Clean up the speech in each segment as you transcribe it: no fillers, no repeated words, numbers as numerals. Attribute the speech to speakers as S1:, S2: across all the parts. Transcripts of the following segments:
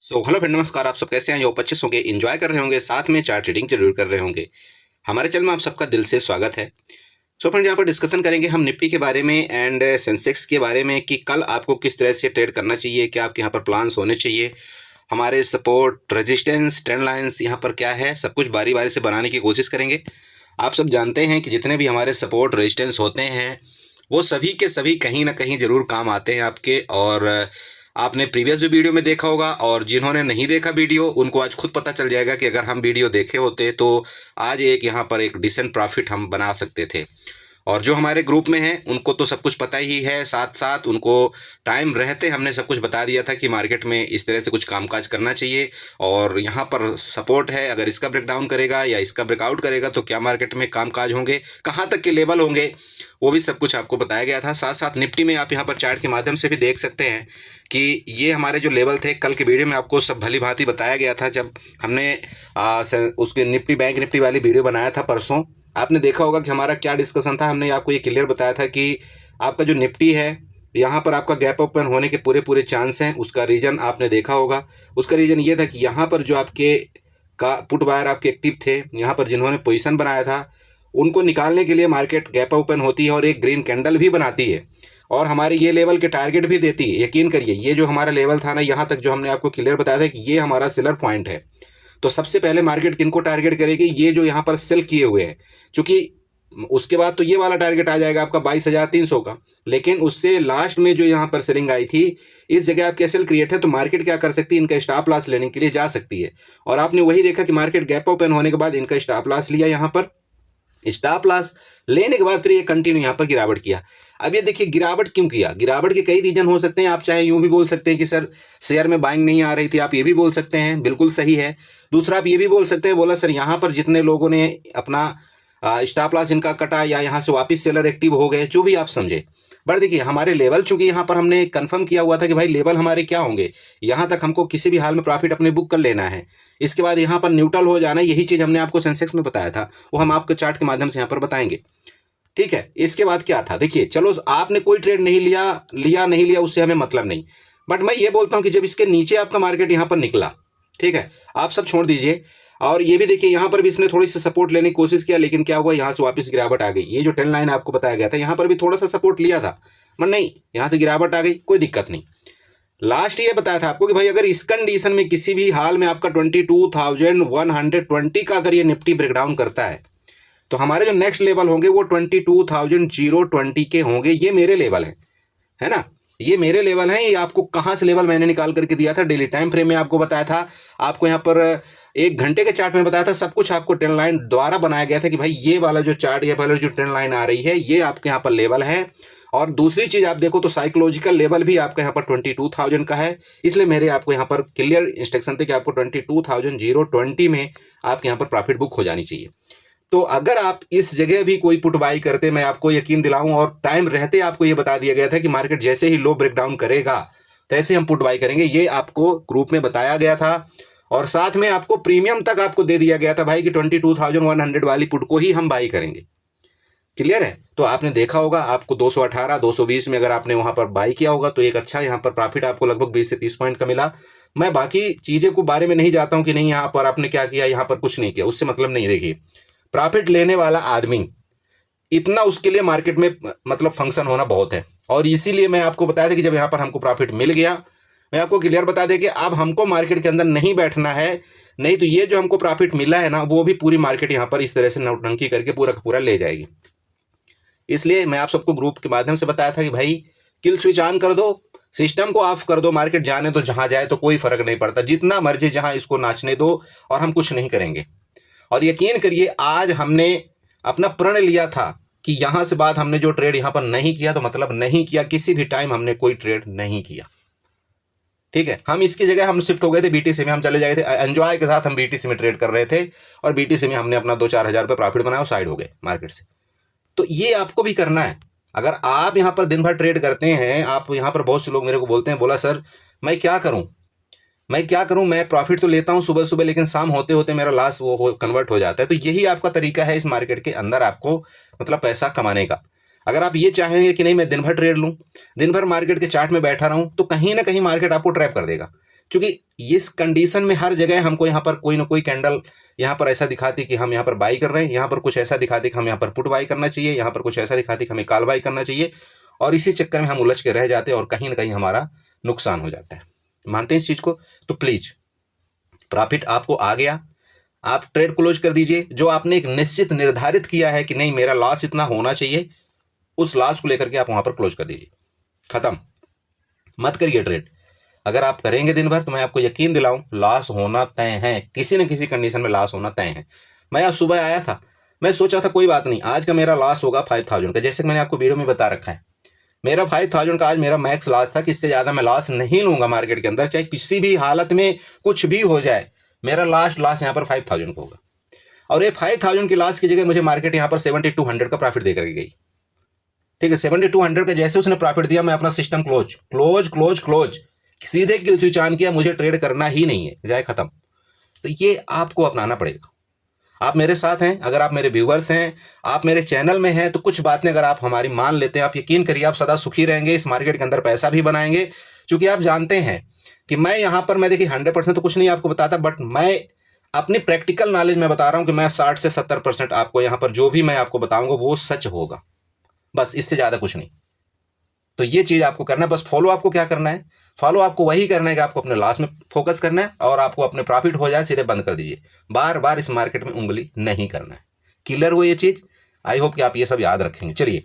S1: Hello friend, नमस्कार। आप सब कैसे हैं? योग अच्छे होंगे, एंजॉय कर रहे होंगे, साथ में चार्ट रीडिंग जरूर कर रहे होंगे। हमारे चैनल में आप सबका दिल से स्वागत है। फ्रेंड, यहाँ पर डिस्कशन करेंगे हम निफ्टी के बारे में एंड सेंसेक्स के बारे में कि कल आपको किस तरह से ट्रेड करना चाहिए, क्या आपके यहाँ पर प्लान्स होने चाहिए, हमारे सपोर्ट, रेजिस्टेंस, ट्रेंड लाइन्स यहाँ पर क्या है, सब कुछ बारी बारी से बनाने की कोशिश करेंगे। आप सब जानते हैं कि जितने भी हमारे सपोर्ट रेजिस्टेंस होते हैं वो सभी के सभी कहीं ना कहीं ज़रूर काम आते हैं आपके। और आपने प्रीवियस भी वीडियो में देखा होगा, और जिन्होंने नहीं देखा वीडियो उनको आज खुद पता चल जाएगा कि अगर हम वीडियो देखे होते तो आज यहाँ पर एक डिसेंट प्रॉफिट हम बना सकते थे। और जो हमारे ग्रुप में हैं उनको तो सब कुछ पता ही है, साथ साथ उनको टाइम रहते हमने सब कुछ बता दिया था कि मार्केट में इस तरह से कुछ कामकाज करना चाहिए और यहाँ पर सपोर्ट है, अगर इसका ब्रेकडाउन करेगा या इसका ब्रेकआउट करेगा तो क्या मार्केट में कामकाज होंगे, कहाँ तक के लेवल होंगे, वो भी सब कुछ आपको बताया गया था। साथ साथ निफ्टी में आप यहाँ पर चार्ट के माध्यम से भी देख सकते हैं कि ये हमारे जो लेवल थे कल के वीडियो में आपको सब भली भांति बताया गया था। जब हमने उसके निफ्टी बैंक निफ्टी वाली वीडियो बनाया था परसों, आपने देखा होगा कि हमारा क्या डिस्कशन था। हमने आपको ये क्लियर बताया था कि आपका जो निफ्टी है यहाँ पर आपका गैप ओपन होने के पूरे पूरे चांस हैं। उसका रीजन आपने देखा होगा। उसका रीजन ये था कि यहाँ पर जो आपके का पुट बायर आपके एक्टिव थे, यहाँ पर जिन्होंने पोजीशन बनाया था उनको निकालने के लिए मार्केट गैप ओपन होती है और एक ग्रीन कैंडल भी बनाती है और हमारे ये लेवल के टारगेट भी देती है। यकीन करिए, ये जो हमारा लेवल था ना, यहाँ तक जो हमने आपको क्लियर बताया था कि ये हमारा सेलर पॉइंट है। तो सबसे पहले मार्केट किनको टारगेट करेगी? ये जो यहाँ पर सेल किए हुए हैं, क्योंकि उसके बाद तो ये वाला टारगेट आ जाएगा आपका 22,300 का। लेकिन उससे लास्ट में जो यहाँ पर सेलिंग आई थी, इस जगह आपके सेल क्रिएट है तो मार्केट क्या कर सकती है, इनका स्टॉप लॉस लेने के लिए जा सकती है। और आपने वही देखा कि मार्केट गैप ओपन होने के बाद इनका स्टॉप लॉस लिया। यहाँ पर स्टॉप लॉस लेने के बाद फिर ये कंटिन्यू यहाँ पर गिरावट किया। अब ये देखिए गिरावट क्यों किया। गिरावट के कई रीजन हो सकते हैं। आप चाहे यूं भी बोल सकते हैं कि सर शेयर में बाइंग नहीं आ रही थी, आप ये भी बोल सकते हैं, बिल्कुल सही है। दूसरा आप ये भी बोल सकते हैं, बोला सर यहाँ पर जितने लोगों ने अपना स्टॉप लॉस इनका कटा या यहाँ से वापस सेलर एक्टिव हो गए, जो भी आप समझे। बट देखिए हमारे लेवल, चूंकि यहाँ पर हमने कंफर्म किया हुआ था कि भाई लेवल हमारे क्या होंगे, यहाँ तक हमको किसी भी हाल में प्रॉफिट अपने बुक कर लेना है। इसके बाद यहाँ पर न्यूट्रल हो जाना, यही चीज़ हमने आपको सेंसेक्स में बताया था, वो हम आपके चार्ट के माध्यम से यहाँ पर बताएंगे। ठीक है, इसके बाद क्या था देखिए, चलो आपने कोई ट्रेड नहीं लिया नहीं लिया उससे हमें मतलब नहीं। बट मैं ये बोलता हूँ कि जब इसके नीचे आपका मार्केट यहाँ पर निकला, ठीक है, आप सब छोड़ दीजिए। और ये भी देखिए यहाँ पर भी इसने थोड़ी सी सपोर्ट लेने की कोशिश किया, लेकिन क्या हुआ, यहाँ से वापस गिरावट आ गई। ये जो ट्रेंड लाइन आपको बताया गया था, यहाँ पर भी थोड़ा सा सपोर्ट लिया था, मगर नहीं, यहाँ से गिरावट आ गई, कोई दिक्कत नहीं। लास्ट ये बताया था आपको कि भाई अगर इस कंडीशन में किसी भी हाल में आपका 22,120 का अगर ये निफ्टी ब्रेकडाउन करता है तो हमारे जो नेक्स्ट लेवल होंगे वो 22,020 के होंगे। ये मेरे लेवल है ना, ये मेरे लेवल हैं। ये आपको कहाँ से लेवल मैंने निकाल करके दिया था, डेली टाइम फ्रेम में आपको बताया था, आपको यहाँ पर 1 घंटे के चार्ट में बताया था, सब कुछ आपको ट्रेंड लाइन द्वारा बनाया गया था कि भाई ये वाला जो चार्ट, ये वाला जो ट्रेंड लाइन आ रही है, ये आपके यहाँ पर लेवल है। और दूसरी चीज आप देखो तो साइकोलॉजिकल लेवल भी आपका यहाँ पर 22,000 का है। इसलिए मेरे आपको यहाँ पर क्लियर इंस्ट्रक्शन थे कि आपको 22,020 में आपके यहाँ पर प्रॉफिट बुक हो जानी चाहिए। तो अगर आप इस जगह भी कोई पुट बाई करते, मैं आपको यकीन दिलाऊं, और टाइम रहते आपको ये बता दिया गया था कि मार्केट जैसे ही लो ब्रेकडाउन करेगा तैसे हम पुट बाई करेंगे, ये आपको ग्रुप में बताया गया था। और साथ में आपको प्रीमियम तक आपको दे दिया गया था भाई कि 22,100 वाली पुट को ही हम बाई करेंगे। क्लियर है? तो आपने देखा होगा, आपको 218 220 में अगर आपने वहां पर बाई किया होगा तो एक अच्छा यहाँ पर प्रॉफिट आपको लगभग 20 से 30 पॉइंट का मिला। मैं बाकी चीजें को बारे में नहीं जाता हूं कि नहीं यहाँ पर आपने क्या किया, यहाँ पर कुछ नहीं किया, उससे मतलब नहीं। देखिए प्रॉफिट लेने वाला आदमी इतना, उसके लिए मार्केट में मतलब फंक्शन होना बहुत है। और इसीलिए मैं आपको बताया था कि जब यहाँ पर हमको प्रॉफिट मिल गया, मैं आपको क्लियर बता दें कि अब हमको मार्केट के अंदर नहीं बैठना है, नहीं तो ये जो हमको प्रॉफिट मिला है ना, वो भी पूरी मार्केट यहाँ पर इस तरह से नौटंकी करके पूरा का पूरा ले जाएगी। इसलिए मैं आप सबको ग्रुप के माध्यम से बताया था कि भाई किल स्विच ऑन कर दो, सिस्टम को ऑफ कर दो, मार्केट जाने दो जहां जाए, तो कोई फर्क नहीं पड़ता, जितना मर्जी जहां इसको नाचने दो, और हम कुछ नहीं करेंगे। और यकीन करिए आज हमने अपना प्रण लिया था कि यहां से बाद हमने जो ट्रेड यहां पर नहीं किया तो मतलब नहीं किया, किसी भी टाइम हमने कोई ट्रेड नहीं किया। ठीक है, हम इसकी जगह हम शिफ्ट हो गए थे बीटीसी में, हम चले जाए थे एंजॉय के साथ, हम बीटीसी में ट्रेड कर रहे थे और बीटीसी में हमने अपना 2-4 हज़ार रुपये प्रॉफिट बनाया और साइड हो गए मार्केट से। तो ये आपको भी करना है। अगर आप यहाँ पर दिन भर ट्रेड करते हैं, आप यहाँ पर बहुत से लोग मेरे को बोलते हैं, बोला सर मैं क्या करूं, मैं प्रॉफिट तो लेता हूं सुबह सुबह, लेकिन शाम होते होते मेरा लॉस वो कन्वर्ट हो जाता है। तो यही आपका तरीका है इस मार्केट के अंदर आपको मतलब पैसा कमाने का। अगर आप ये चाहेंगे कि नहीं मैं दिन भर ट्रेड लूं, दिन भर मार्केट के चार्ट में बैठा रहूं, तो कहीं ना कहीं मार्केट आपको ट्रैप कर देगा। क्योंकि इस कंडीशन में हर जगह हमको यहाँ पर कोई ना कोई कैंडल यहाँ पर ऐसा दिखाती कि हम यहाँ पर बाई कर रहे हैं, यहाँ पर कुछ ऐसा दिखाती कि हम यहाँ पर पुट बाई करना चाहिए, यहाँ पर कुछ ऐसा दिखाती कि हमें कॉल बाई करना चाहिए, और इसी चक्कर में हम उलझ के रह जाते हैं और कहीं ना कहीं हमारा नुकसान हो जाता है। मानते हैं इस चीज को? तो प्लीज प्रॉफिट आपको आ गया, आप ट्रेड क्लोज कर दीजिए। जो आपने एक निश्चित निर्धारित किया है कि नहीं मेरा लॉस इतना होना चाहिए, उस लॉस को लेकर के आप वहां पर क्लोज कर दीजिए, खत्म। मत करिए ट्रेड। अगर आप करेंगे दिन भर तो मैं आपको यकीन दिलाऊं लॉस होना तय है, किसी न किसी कंडीशन में लॉस होना तय है। मैं आज सुबह आया था, मैं सोचा था कोई बात नहीं, आज का मेरा लॉस होगा 5000 का, जैसे कि मैंने आपको वीडियो में बता रखा है। मेरा 5000 का आज मेरा मैक्स लॉस था कि इससे ज्यादा मैं लॉस नहीं लूंगा मार्केट के अंदर, चाहे किसी भी हालत में कुछ भी हो जाए, मेरा लास्ट लॉस यहाँ पर 5000 का होगा। और ये 5000 की लॉस की जगह मुझे मार्केट यहाँ पर 7200 का प्रॉफिट देकर गई। ठीक है, 7200 का जैसे उसने प्रॉफिट दिया, मैं अपना system close close close close सीधे किल स्विच ऑन किया, मुझे ट्रेड करना ही नहीं है, जाए खत्म। तो ये आपको अपनाना पड़ेगा। आप मेरे साथ हैं, अगर आप मेरे व्यूवर्स हैं, आप मेरे चैनल में हैं, तो कुछ बातें अगर आप हमारी मान लेते हैं, आप यकीन करिए आप सदा सुखी रहेंगे, इस मार्केट के अंदर पैसा भी बनाएंगे। क्योंकि आप जानते हैं कि मैं यहाँ पर, मैं देखिए 100% तो कुछ नहीं आपको बताता, बट मैं अपनी प्रैक्टिकल नॉलेज में बता रहा हूँ कि मैं 60 से 70% आपको यहाँ पर जो भी मैं आपको बताऊंगा वो सच होगा, बस इससे ज्यादा कुछ नहीं। तो ये चीज आपको करना है, बस फॉलो आपको क्या करना है, फॉलो आपको वही करना है कि आपको अपने लॉस में फोकस करना है, और आपको अपने प्रॉफिट हो जाए सीधे बंद कर दीजिए। बार बार इस मार्केट में उंगली नहीं करना है। क्लियर हो ये चीज? आई होप कि आप ये सब याद रखेंगे। चलिए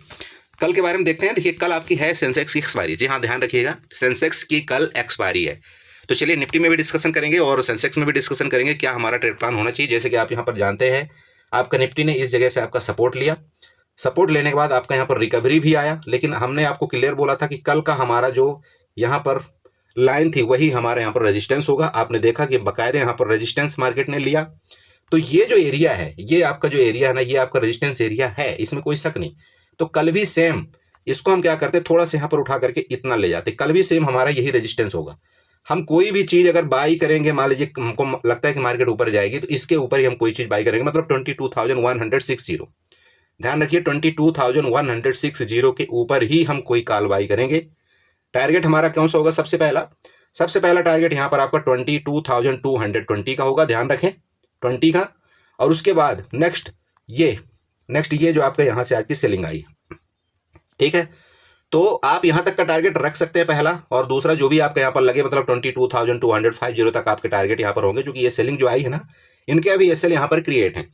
S1: कल के बारे में देखते हैं। देखिए कल आपकी है सेंसेक्स की एक्सपायरी, जी हाँ ध्यान रखिएगा, सेंसेक्स की कल एक्सपायरी है। तो चलिए निफ्टी में भी डिस्कशन करेंगे और सेंसेक्स में भी डिस्कशन करेंगे क्या हमारा ट्रेड प्लान होना चाहिए। जैसे कि आप यहाँ पर जानते हैं, आपका निफ्टी ने इस जगह से आपका सपोर्ट लिया, सपोर्ट लेने के बाद आपका यहाँ पर रिकवरी भी आया, लेकिन हमने आपको क्लियर बोला था कि कल का हमारा जो यहाँ पर लाइन थी वही हमारे यहाँ पर रेजिस्टेंस होगा। आपने देखा कि बकायदे यहाँ पर रेजिस्टेंस मार्केट ने लिया। तो ये जो एरिया है, ये आपका जो एरिया है ना, ये आपका रेजिस्टेंस एरिया है, इसमें कोई शक नहीं। तो कल भी सेम इसको हम क्या करते, थोड़ा सा यहाँ पर उठा करके इतना ले जाते, कल भी सेम हमारा यही रेजिस्टेंस होगा। हम कोई भी चीज अगर बाई करेंगे, मान लीजिए हमको लगता है कि मार्केट ऊपर जाएगी, तो इसके ऊपर ही हम कोई चीज बाई करेंगे, मतलब 22,160। ध्यान रखिए 22,160 के ऊपर ही हम कोई कॉल बाई करेंगे। टारगेट हमारा कौन सा होगा? सबसे पहला टारगेट यहाँ पर आपका 22,220 का होगा, ध्यान रखें 20 का। और उसके बाद नेक्स्ट ये जो आपका यहाँ से आज की सेलिंग आई, ठीक है, तो आप यहाँ तक का टारगेट रख सकते हैं पहला। और दूसरा जो भी आपका यहाँ पर लगे, मतलब 22,250 तक आपके टारगेट यहाँ पर होंगे, क्योंकि ये सेलिंग जो आई है ना, इनके अभी एसएल यहाँ पर क्रिएट है।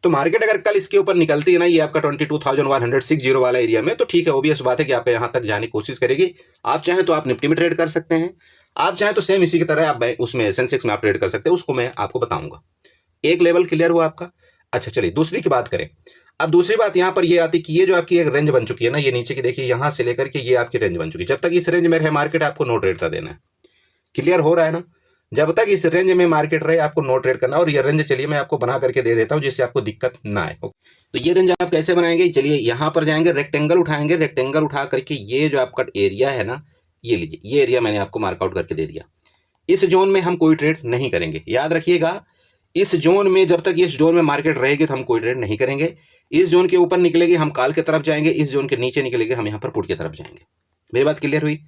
S1: तो मार्केट अगर कल इसके ऊपर निकलती है ना, ये आपका 22,160 वाला एरिया में, तो ठीक है, ऑब्वियस बात है कि आप यहाँ तक जाने की कोशिश करेगी। आप चाहें तो आप निफ्टी में ट्रेड कर सकते हैं, आप चाहें तो सेम इसी की तरह आप उसमें सेंसेक्स में आप ट्रेड कर सकते हैं, उसको मैं आपको बताऊंगा। एक लेवल क्लियर हुआ आपका। अच्छा चलिए दूसरी की बात करें। अब दूसरी बात यहाँ पर ये आती कि ये जो आपकी एक रेंज बन चुकी है ना, ये नीचे की देखिए, यहाँ से लेकर के ये आपकी रेंज बन चुकी है। जब तक इस रेंज में रहे मार्केट, आपको नो ट्रेड कर देना है। क्लियर हो रहा है ना? जब तक इस रेंज में मार्केट रहे आपको नो ट्रेड करना। और ये रेंज चलिए मैं आपको बना करके दे देता हूं जिससे आपको दिक्कत ना आए। तो ये रेंज आप कैसे बनाएंगे? चलिए यहाँ पर जाएंगे, रेक्टेंगल उठाएंगे, रेक्टेंगल उठा करके ये जो आपका एरिया है ना, ये लीजिए, ये एरिया मैंने आपको मार्कआउट करके दे दिया। इस जोन में हम कोई ट्रेड नहीं करेंगे, याद रखिएगा। इस जोन में जब तक इस जोन में मार्केट रहेगी तो हम कोई ट्रेड नहीं करेंगे। इस जोन के ऊपर निकलेगी हम कॉल की तरफ जाएंगे, इस जोन के नीचे निकलेगी हम यहाँ पर पुट की तरफ जाएंगे। मेरी बात क्लियर हुई?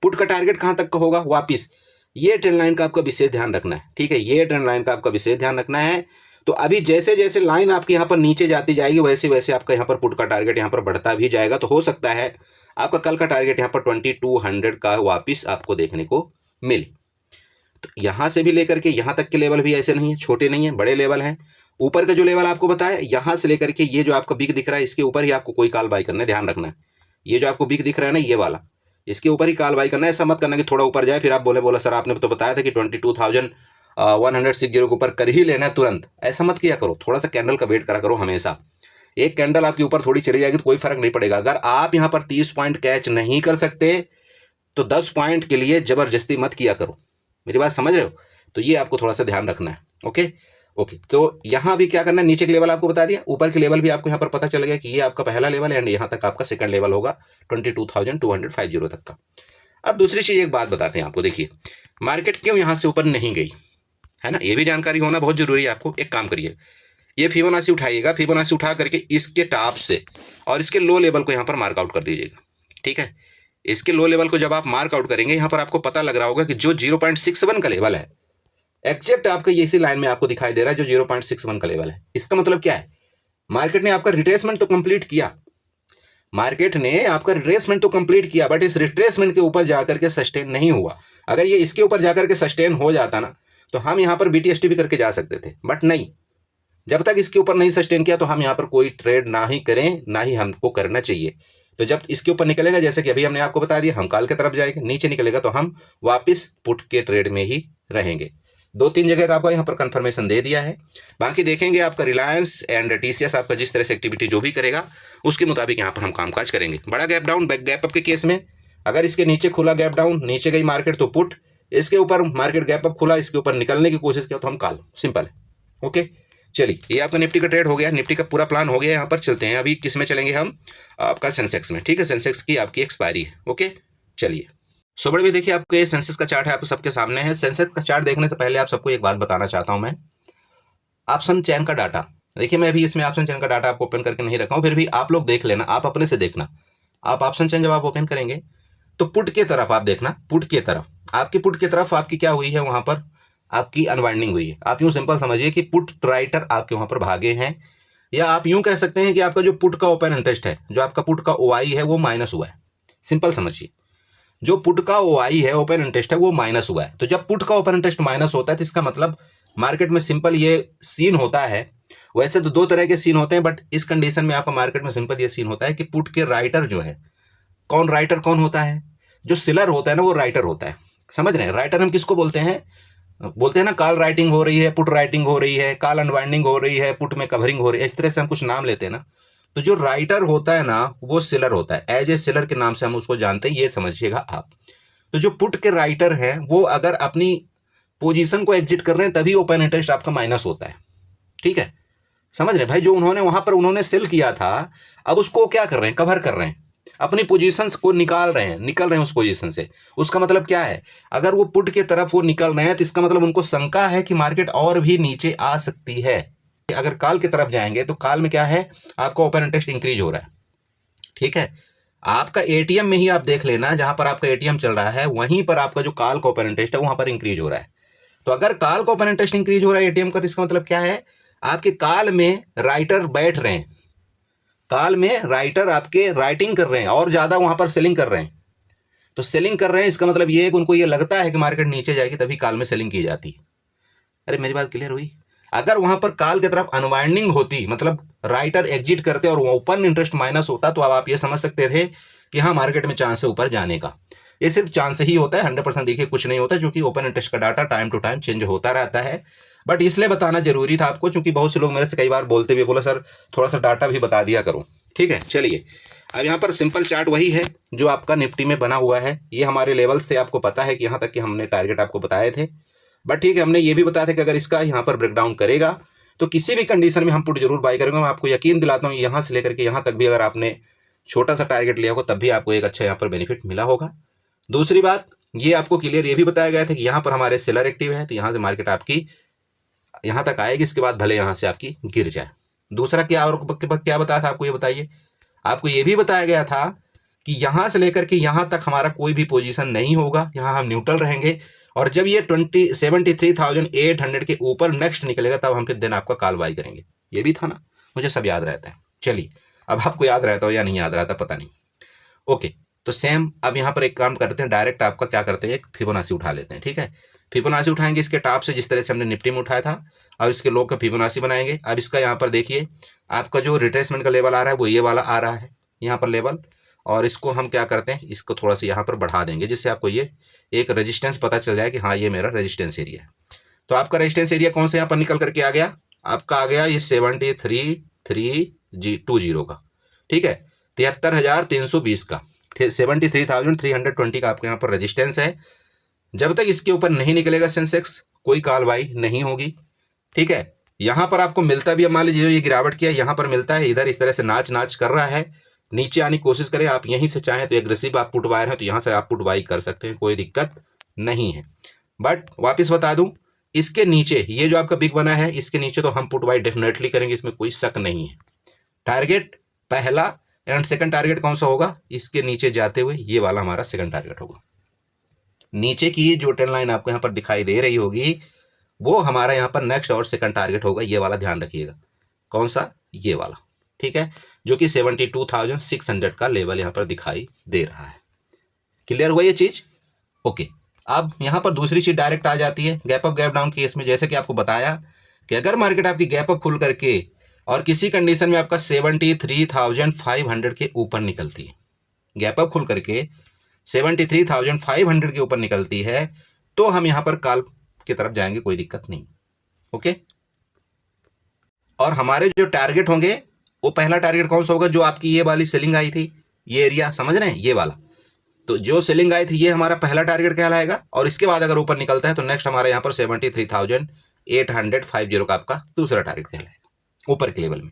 S1: पुट का टारगेट कहाँ तक का होगा? वापिस ये ट्रेंड लाइन का आपका विशेष ध्यान रखना है, ठीक है, ये ट्रेंड लाइन का आपका विशेष ध्यान रखना है। तो अभी जैसे जैसे लाइन आपके यहाँ पर नीचे जाती जाएगी, वैसे वैसे आपका यहाँ पर पुट का टारगेट यहाँ पर बढ़ता भी जाएगा। तो हो सकता है आपका कल का टारगेट यहाँ पर 2200 का वापिस आपको देखने को मिले। तो यहाँ से भी लेकर के यहाँ तक के लेवल भी ऐसे नहीं है, छोटे नहीं है, बड़े लेवल हैं। ऊपर का जो लेवल आपको बताया, यहाँ से लेकर के ये जो आपका बिग दिख रहा है, इसके ऊपर ही आपको कोई कॉल बाई करना है, ध्यान रखना है। ये जो आपको बिग दिख रहा है ना, ये वाला, इसके ऊपर ही कॉल बाई करना है। ऐसा मत करना कि थोड़ा ऊपर जाए फिर आप बोला सर आपने तो बताया था कि 22,160 के ऊपर कर ही लेना है तुरंत। ऐसा मत किया करो, थोड़ा सा कैंडल का वेट करा करो हमेशा। एक कैंडल आपके ऊपर थोड़ी चली जाएगी तो कोई फर्क नहीं पड़ेगा। अगर आप यहाँ पर 30 पॉइंट कैच नहीं कर सकते तो 10 पॉइंट के लिए जबरदस्ती मत किया करो। मेरी बात समझ रहे हो? तो ये आपको थोड़ा सा ध्यान रखना है। ओके, तो यहाँ भी क्या करना है, नीचे के लेवल आपको बता दिया, ऊपर के लेवल भी आपको यहाँ पर पता चल गया कि ये आपका पहला लेवल है एंड यहाँ तक आपका सेकंड लेवल होगा 22,250 तक का। अब दूसरी चीज एक बात बताते हैं आपको, देखिए मार्केट क्यों यहाँ से ऊपर नहीं गई है ना, ये भी जानकारी होना बहुत जरूरी है आपको। एक काम करिए, ये फिबोनाची उठाइएगा, फिबोनाची उठा करके इसके टॉप से और इसके लो लेवल को यहाँ पर मार्कआउट कर दीजिएगा, ठीक है। इसके लो लेवल को जब आप मार्क आउट करेंगे, यहाँ पर आपको पता लग रहा होगा कि जो 0.61 का लेवल है, एग्जैक्ट आपका ये इसी लाइन में आपको दिखाई दे रहा है जो 0.61 का लेवल है। इसका मतलब क्या है, मार्केट ने आपका रिट्रेसमेंट तो कंप्लीट किया, मार्केट ने आपका रिट्रेसमेंट तो कंप्लीट किया, बट इस रिट्रेसमेंट के ऊपर जाकर के सस्टेन नहीं हुआ। अगर ये इसके ऊपर जाकर के सस्टेन हो जाता ना, तो हम यहाँ पर BTST भी करके जा सकते थे, बट नहीं, जब तक इसके ऊपर नहीं सस्टेन किया तो हम यहाँ पर कोई ट्रेड ना ही करें, ना ही हमको करना चाहिए। तो जब इसके ऊपर निकलेगा, जैसे कि अभी हमने आपको बता दिया, हम कॉल की तरफ जाएंगे, नीचे निकलेगा तो हम वापस पुट के ट्रेड में ही रहेंगे। 2-3 जगह का आपको यहाँ पर कंफर्मेशन दे दिया है। बाकी देखेंगे आपका रिलायंस एंड TCS आपका जिस तरह से एक्टिविटी जो भी करेगा उसके मुताबिक यहाँ पर हम कामकाज करेंगे। बड़ा गैप डाउन, गैप अप के केस में अगर इसके नीचे खुला गैप डाउन, नीचे गई मार्केट तो पुट, इसके ऊपर मार्केट गैप अप खुला, इसके ऊपर निकलने की कोशिश किया तो हम कॉल। सिंपल है। ओके, चलिए, ये आपका निफ्टी का ट्रेड हो गया, निफ्टी का पूरा प्लान हो गया। यहाँ पर चलते हैं अभी किस में चलेंगे हम, आपका सेंसेक्स में। ठीक है, सेंसेक्स की आपकी एक्सपायरी है। ओके, चलिए। सो बड़े भी देखिए, आपके सेंसेक्स का चार्ट है, आप सबके सामने है। सेंसेक्स का चार्ट देखने से पहले आप सबको एक बात बताना चाहता हूं मैं, ऑप्शन चेन का डाटा देखिए, मैं अभी इसमें ऑप्शन चेन का डाटा आपको ओपन करके नहीं रखा हूं, फिर भी आप लोग देख लेना, आप अपने से देखना। आप ऑप्शन चेन जब आप ओपन करेंगे तो पुट के तरफ आप देखना, पुट के तरफ आपकी, पुट के तरफ आपकी क्या हुई है, वहां पर आपकी अनवाइंडिंग हुई है। आप यूं सिंपल समझिए कि पुट राइटर आपके वहां पर भागे हैं, या आप यूं कह सकते हैं कि आपका जो पुट का ओपन इंटरेस्ट है, जो आपका पुट का OI है, वो माइनस हुआ है। सिंपल समझिए, जो पुट का OI है, ओपन इंटरेस्ट है, वो माइनस हुआ है। तो जब पुट का ओपन इंटरेस्ट माइनस होता है तो इसका मतलब मार्केट में सिंपल ये सीन होता है। वैसे तो 2 तरह के सीन होते हैं, बट इस कंडीशन में आपका मार्केट में सिंपल ये सीन होता है कि पुट के राइटर जो है, कौन राइटर कौन होता है, जो सेलर होता है ना, वो राइटर होता है। समझ रहे हैं, राइटर हम किसको बोलते हैं, बोलते हैं ना, कॉल राइटिंग हो रही है, पुट राइटिंग हो रही है, कॉल अनवाइंडिंग हो रही है, पुट में कवरिंग हो रही है, इस तरह से हम कुछ नाम लेते हैं ना। तो जो राइटर होता है ना, वो सेलर होता है, एज ए सेलर के नाम से हम उसको जानते हैं, ये समझिएगा आप। तो जो पुट के राइटर हैं, वो अगर अपनी पोजीशन को एग्जिट कर रहे हैं तभी ओपन इंटरेस्ट आपका माइनस होता है। ठीक है, समझ रहे भाई, जो उन्होंने वहां पर उन्होंने सेल किया था, अब उसको क्या कर रहे हैं, कवर कर रहे हैं, अपनी पोजीशन को निकाल रहे हैं, निकल रहे हैं उस पोजीशन से। उसका मतलब क्या है, अगर वो पुट के तरफ वो निकल रहे हैं तो इसका मतलब उनको शंका है कि मार्केट और भी नीचे आ सकती है। अगर कॉल की तरफ जाएंगे तो कॉल में क्या है, आपका ओपन इंटरेस्ट इंक्रीज हो रहा है। ठीक है, आपका ATM में ही आप देख लेना, जहां पर आपका ATM चल रहा है वहीं पर आपका जो कॉल का ओपन इंटरेस्ट है वहां पर इंक्रीज हो रहा है। तो अगर कॉल का ओपन इंटरेस्ट इंक्रीज हो रहा है ATM का, तो इसका मतलब क्या है, आपके कॉल में राइटर बैठ रहे हैं, कॉल में राइटर आपके राइटिंग कर रहे हैं और ज्यादा वहां पर सेलिंग कर रहे हैं। तो सेलिंग कर रहे हैं, इसका मतलब ये है कि उनको ये लगता है कि मार्केट नीचे जाएगी, तभी कॉल में सेलिंग की जाती है। अरे मेरी बात क्लियर हुई? अगर वहां पर कॉल की तरफ अनवाइंडिंग होती, मतलब राइटर एग्जिट करते और ओपन इंटरेस्ट माइनस होता, तो अब आप ये समझ सकते थे कि हाँ, मार्केट में चांस है ऊपर जाने का। ये सिर्फ चांस ही होता है, 100% देखिए कुछ नहीं होता, क्योंकि ओपन इंटरेस्ट का data time to time change होता रहता है। बट इसलिए बताना जरूरी था आपको, क्योंकि बहुत से लोग मेरे से कई बार बोलते हुए बोला, सर थोड़ा सा डाटा भी बता दिया करो। ठीक है, चलिए, अब यहाँ पर सिंपल चार्ट वही है जो आपका निफ्टी में बना हुआ है। ये हमारे लेवल्स थे, आपको पता है कि यहाँ तक कि हमने टारगेट आपको बताए थे। बट ठीक है, हमने ये भी बताया था कि अगर इसका यहाँ पर ब्रेकडाउन करेगा तो किसी भी कंडीशन में हम पुट जरूर बाई करेंगे। मैं आपको यकीन दिलाता हूँ, यहाँ से लेकर के यहाँ तक भी अगर आपने छोटा सा टारगेट लिया होगा तब भी आपको एक अच्छा यहाँ पर बेनिफिट मिला होगा। दूसरी बात, ये आपको क्लियर ये भी बताया गया था कि यहाँ पर हमारे सेलर एक्टिव है, तो यहाँ से मार्केट आपकी यहाँ तक आएगी, इसके बाद भले यहाँ से आपकी गिर जाए। दूसरा क्या, और क्या बताया था आपको, ये बताइए, आपको ये भी बताया गया था कि यहाँ से लेकर के यहाँ तक हमारा कोई भी पोजीशन नहीं होगा, यहाँ हम न्यूट्रल रहेंगे, और जब ये 73,800 के ऊपर नेक्स्ट निकलेगा तब हम फिर दिन आपका कॉल बाई करेंगे। ये भी था ना, मुझे सब याद रहता है। चलिए, अब आपको याद रहता हो या नहीं याद रहता पता नहीं। ओके, तो सेम अब यहाँ पर एक काम करते हैं, डायरेक्ट आपका क्या करते हैं, एक फिबोनाची उठा लेते हैं। ठीक है, फिबोनाची उठाएंगे इसके टॉप से, जिस तरह से हमने निफ्टी में उठाया था, और इसके लो का फिबोनाची बनाएंगे। अब इसका यहाँ पर देखिए, आपका जो रिट्रेसमेंट का लेवल आ रहा है वो ये वाला आ रहा है यहाँ पर लेवल, और इसको हम क्या करते हैं, इसको थोड़ा सा यहाँ पर बढ़ा देंगे, जिससे आपको ये एक रेजिस्टेंस पता चल जाए कि हाँ, ये मेरा रेजिस्टेंस एरिया है। तो आपका रेजिस्टेंस एरिया कौन सा यहाँ पर निकल करके आ गया, आपका आ गया ये 73,320 का। ठीक है, 73,320 का, 73,320 का आपके यहाँ पर रेजिस्टेंस है। जब तक इसके ऊपर नहीं निकलेगा सेंसेक्स, कोई कॉल बाई नहीं होगी। ठीक है, यहां पर आपको मिलता भी, मान लीजिए ये गिरावट किया, यहां पर मिलता है, इधर इस तरह से नाच कर रहा है, नीचे आने की कोशिश करें। आप यहीं से चाहें तो एग्रेसिव आप पुट बायर हैं तो यहां से आप पुट बाई कर सकते हैं, कोई दिक्कत नहीं है। बट वापस बता दूं, इसके नीचे ये जो आपका बिग बना है, इसके नीचे तो हम पुट बाई डेफिनेटली करेंगे, इसमें कोई शक नहीं है। टारगेट पहला एंड सेकंड टारगेट कौन सा होगा, इसके नीचे जाते हुए ये वाला हमारा सेकंड टारगेट होगा। नीचे की जो ट्रेंड लाइन आपको यहाँ पर दिखाई दे रही होगी वो हमारा यहाँ पर नेक्स्ट और सेकंड टारगेट होगा, ये वाला ध्यान रखिएगा। कौन सा, ये वाला, ठीक है, जो कि 72,600 का लेवल यहाँ पर दिखाई दे रहा है। क्लियर हुआ ये चीज? ओके। अब यहाँ पर दूसरी चीज डायरेक्ट आ जाती है gap up gap down case में। जैसे कि आपको बताया कि अगर मार्केट आपकी गैप अप खुल करके और किसी कंडीशन में आपका 73,500 के ऊपर निकलती है, गैप अप खुल करके 73,500 के ऊपर निकलती है, तो हम यहाँ पर कॉल की तरफ जाएंगे, कोई दिक्कत नहीं। ओके। और हमारे जो टारगेट होंगे वो पहला टारगेट कौन सा होगा, जो आपकी ये वाली सेलिंग आई थी, ये एरिया समझ रहे हैं, ये वाला, तो जो सेलिंग आई थी ये हमारा पहला टारगेट कहलाएगा। और इसके बाद अगर ऊपर निकलता है तो नेक्स्ट हमारे यहाँ पर 73,850 का आपका दूसरा टारगेट कहलाएगा ऊपर के लेवल में।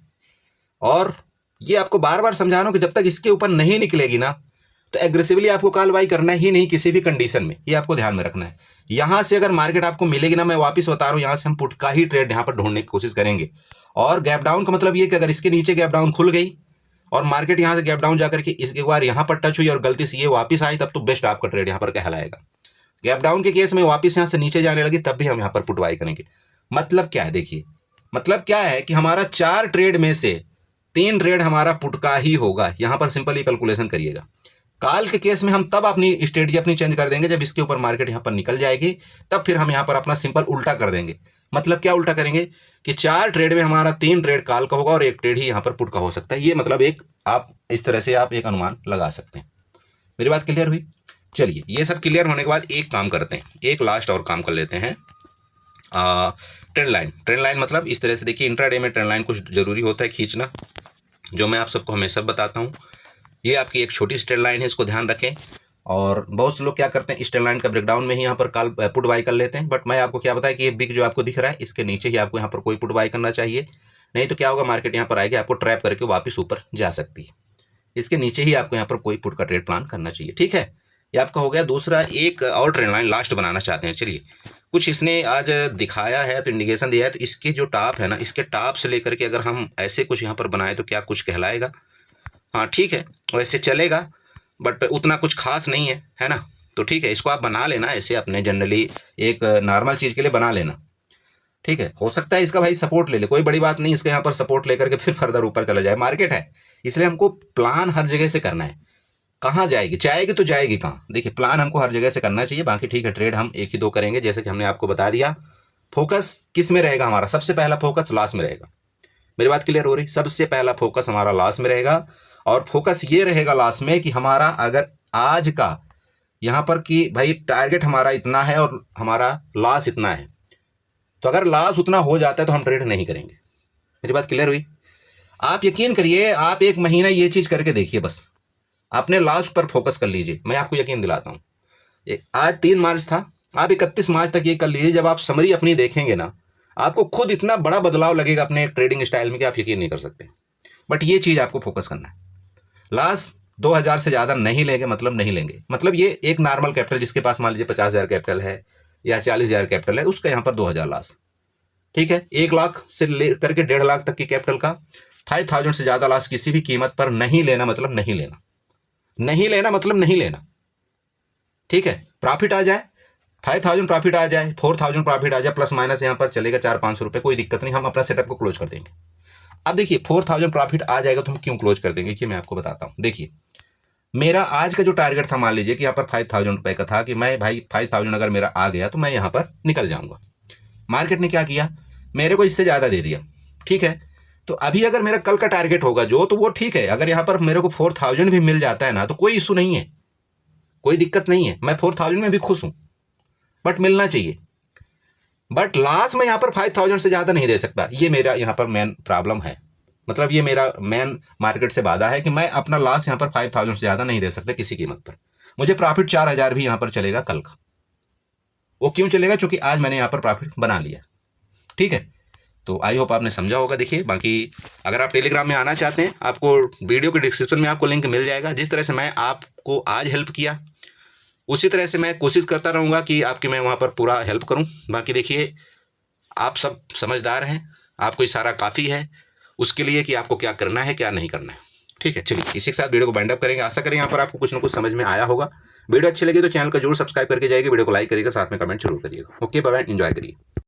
S1: और ये आपको बार बार समझा रहा हूं कि जब तक इसके ऊपर नहीं निकलेगी ना तो एग्रेसिवली आपको कॉल बाई करना ही नहीं किसी भी कंडीशन में, ये आपको ध्यान में रखना है। यहां से अगर मार्केट आपको मिलेगी ना, मैं वापस बता रहा हूं, यहां से हम पुट का ही ट्रेड यहां पर ढूंढने की कोशिश करेंगे। और गैप डाउन का मतलब ये कि अगर इसके नीचे गैप डाउन खुल गई और मार्केट यहां से गैप डाउन जाकर के इसके बार यहां पर टच हुई और गलती से ये वापस आई, तब तो बेस्ट आपका ट्रेड यहां पर कहलाएगा। गैप डाउन के केस में वापस यहां से नीचे जाने लगी तब भी हम यहां पर पुट बाई करेंगे। मतलब क्या है, देखिए मतलब क्या है कि हमारा 4 ट्रेड में से 3 ट्रेड हमारा पुट का ही होगा। यहां पर सिंपली कैलकुलेशन करिएगा। काल के केस में हम तब अपनी स्ट्रेटजी अपनी चेंज कर देंगे जब इसके ऊपर मार्केट यहां पर निकल जाएगी, तब फिर हम यहां पर अपना सिंपल उल्टा कर देंगे। मतलब क्या उल्टा करेंगे कि 4 ट्रेड में हमारा 3 ट्रेड काल का होगा और 1 ट्रेड ही यहां पर पुट का हो सकता है। ये मतलब एक आप इस तरह से आप एक अनुमान लगा सकते हैं। मेरी बात क्लियर हुई? चलिए, ये सब क्लियर होने के बाद एक काम करते हैं, एक लास्ट और काम कर लेते हैं। ट्रेंड लाइन, ट्रेंड लाइन मतलब इस तरह से देखिए, इंट्राडे में ट्रेंड लाइन कुछ जरूरी होता है खींचना, जो मैं आप सबको हमेशा बताता हूँ। ये आपकी एक छोटी सी ट्रेंड लाइन है, इसको ध्यान रखें। और बहुत से लोग क्या करते हैं, इस ट्रेंड लाइन का ब्रेकडाउन में ही यहाँ पर कॉल पुट बाई कर लेते हैं। बट मैं आपको क्या बताया कि ये बिग जो आपको दिख रहा है इसके नीचे ही आपको यहाँ पर कोई पुट बाई करना चाहिए, नहीं तो क्या होगा, मार्केट यहाँ पर आएगी आपको ट्रैप करके वापस ऊपर जा सकती है। इसके नीचे ही आपको यहाँ पर कोई पुट का ट्रेड प्लान करना चाहिए, ठीक है। ये आपका हो गया दूसरा। एक और ट्रेंड लाइन लास्ट बनाना चाहते हैं। चलिए, कुछ इसने आज दिखाया है तो इंडिकेशन दिया है, तो इसके जो टॉप है ना, इसके टॉप से लेकर के अगर हम ऐसे कुछ यहाँ पर बनाए तो क्या कुछ कहलाएगा? हाँ ठीक है, वैसे चलेगा बट उतना कुछ खास नहीं है, है ना। तो ठीक है, इसको आप बना लेना ऐसे अपने जनरली एक नॉर्मल चीज़ के लिए बना लेना, ठीक है। हो सकता है इसका भाई सपोर्ट ले ले, कोई बड़ी बात नहीं, इसके यहाँ पर सपोर्ट लेकर के फिर फर्दर ऊपर चला जाए। मार्केट है, इसलिए हमको प्लान हर जगह से करना है। कहाँ जाएगी, जाएगी तो जाएगी कहाँ, देखिए प्लान हमको हर जगह से करना चाहिए। बाकी ठीक है, ट्रेड हम 1 ही 2 करेंगे, जैसे कि हमने आपको बता दिया। फोकस किस में रहेगा हमारा? सबसे पहला फोकस लॉस में रहेगा। मेरी बात क्लियर हो रही? सबसे पहला फोकस हमारा लॉस में रहेगा। और फोकस ये रहेगा लॉस में कि हमारा अगर आज का यहाँ पर कि भाई टारगेट हमारा इतना है और हमारा लॉस इतना है, तो अगर लॉस उतना हो जाता है तो हम ट्रेड नहीं करेंगे। मेरी बात क्लियर हुई? आप यकीन करिए, आप 1 महीना ये चीज़ करके देखिए, बस अपने लॉस पर फोकस कर लीजिए। मैं आपको यकीन दिलाता हूँ, आज 3 मार्च था, आप 31 मार्च तक ये कर लीजिए। जब आप समरी अपनी देखेंगे ना, आपको खुद इतना बड़ा बदलाव लगेगा अपने ट्रेडिंग स्टाइल में कि आप यकीन नहीं कर सकते। बट ये चीज़ आपको फोकस करना है। लॉस 2000 से ज़्यादा नहीं लेंगे, मतलब नहीं लेंगे। मतलब ये एक नॉर्मल कैपिटल जिसके पास मान लीजिए 50,000 कैपिटल है या 40,000 कैपिटल है, उसका यहाँ पर 2000 लॉस, ठीक है। 1 लाख से ले करके 1.5 लाख तक की कैपिटल का 5,000 से ज़्यादा लॉस किसी भी कीमत पर नहीं लेना, मतलब नहीं लेना, नहीं लेना मतलब नहीं लेना, ठीक है। प्रॉफिट आ जाए, 5,000 प्रॉफिट आ जाए, 4,000 प्रॉफिट आ जाए, प्लस माइनस यहाँ पर चलेगा 400-500 रुपये, कोई दिक्कत नहीं, हम अपना सेटअप को क्लोज कर देंगे। अब देखिए 4,000 प्रॉफिट आ जाएगा तो हम क्यों क्लोज कर देंगे कि मैं आपको बताता हूँ। देखिए मेरा आज का जो टारगेट था, मान लीजिए कि यहाँ पर 5,000 रुपये का था कि मैं भाई 5,000 अगर मेरा आ गया तो मैं यहाँ पर निकल जाऊँगा। मार्केट ने क्या किया, मेरे को इससे ज़्यादा दे दिया, ठीक है। तो अभी अगर मेरा कल का टारगेट होगा जो, तो वो ठीक है। अगर यहाँ पर मेरे को 4,000 भी मिल जाता है ना तो कोई इशू नहीं है, कोई दिक्कत नहीं है, मैं 4,000 में भी खुश हूँ, बट मिलना चाहिए। बट लास्ट में यहाँ पर 5,000 से ज़्यादा नहीं दे सकता, ये मेरा यहाँ पर मेन प्रॉब्लम है। मतलब ये मेरा मेन मार्केट से वादा है कि मैं अपना लॉस यहाँ पर 5,000 से ज़्यादा नहीं दे सकता किसी कीमत पर। मुझे प्रॉफिट 4,000 भी यहाँ पर चलेगा कल का। वो क्यों चलेगा? क्योंकि आज मैंने यहाँ पर प्रॉफिट बना लिया, ठीक है। तो आई होप आपने समझा होगा। देखिए बाकी अगर आप टेलीग्राम में आना चाहते हैं, आपको वीडियो के डिस्क्रिप्शन में आपको लिंक मिल जाएगा। जिस तरह से मैं आपको आज हेल्प किया, उसी तरह से मैं कोशिश करता रहूँगा कि आपकी मैं वहाँ पर पूरा हेल्प करूँ। बाकी देखिए आप सब समझदार हैं, आपको इशारा काफ़ी है उसके लिए कि आपको क्या करना है क्या नहीं करना है। ठीक है, चलिए इसी के साथ वीडियो को वाइंड अप करेंगे। आशा करें यहाँ पर आपको कुछ ना कुछ समझ में आया होगा। वीडियो अच्छी लगी तो चैनल को जरूर सब्सक्राइब करके जाइए, वीडियो को लाइक करिएगा, साथ में कमेंट जरूर करिएगा। ओके बाय बाय, एंजॉय करिए।